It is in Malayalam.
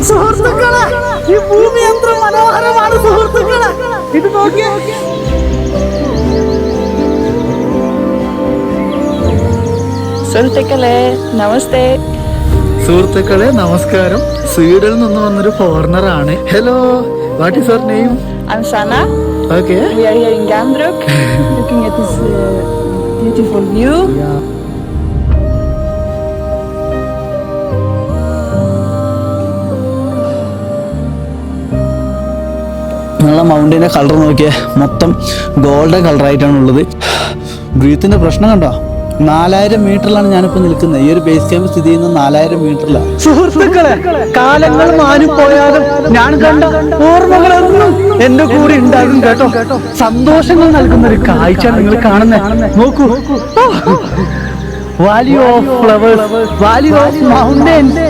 സുഹൃത്തുക്കളെ, ഈ ഭൂമി എത്ര മനോഹരമാണ് സുഹൃത്തുക്കളെ. ഇത് നോക്കിയേ. സുഹൃത്തുക്കളെ നമസ്തേ. സുഹൃത്തുക്കളെ നമസ്കാരം. സ്വീഡനിൽ നിന്ന് വന്നൊരു ഫോറിനർ ആണ്. Hello, what is your name? I'm Sanna. Okay. We are here in Gamdruk, looking at this beautiful view. നിങ്ങളെ മൗണ്ടിന്റെ കളർ നോക്കിയേ, മൊത്തം ഗോൾഡൻ കളറായിട്ടാണ് ഉള്ളത്. ബ്രീത്തിന്റെ പ്രശ്നം കണ്ടോ? 4000 മീറ്ററിലാണ് ഞാനിപ്പോ നിൽക്കുന്നത്. ഈ ഒരു ബേസ് ക്യാമ്പ് സ്ഥിതി ചെയ്യുന്നത് 4000 മീറ്ററിലാണ്. സുഹൃത്തുക്കളെ, കാലങ്ങൾ മാറിപ്പോയാലും ഞാൻ കണ്ട ഓർമ്മകളൊന്നും എന്റെ കൂടെ ഉണ്ടാകും കേട്ടോ. സന്തോഷങ്ങൾ നൽകുന്ന ഒരു കാഴ്ച നിങ്ങൾ കാണുന്നത്. നോക്കൂ, Valley of flowers, Valley of mountains.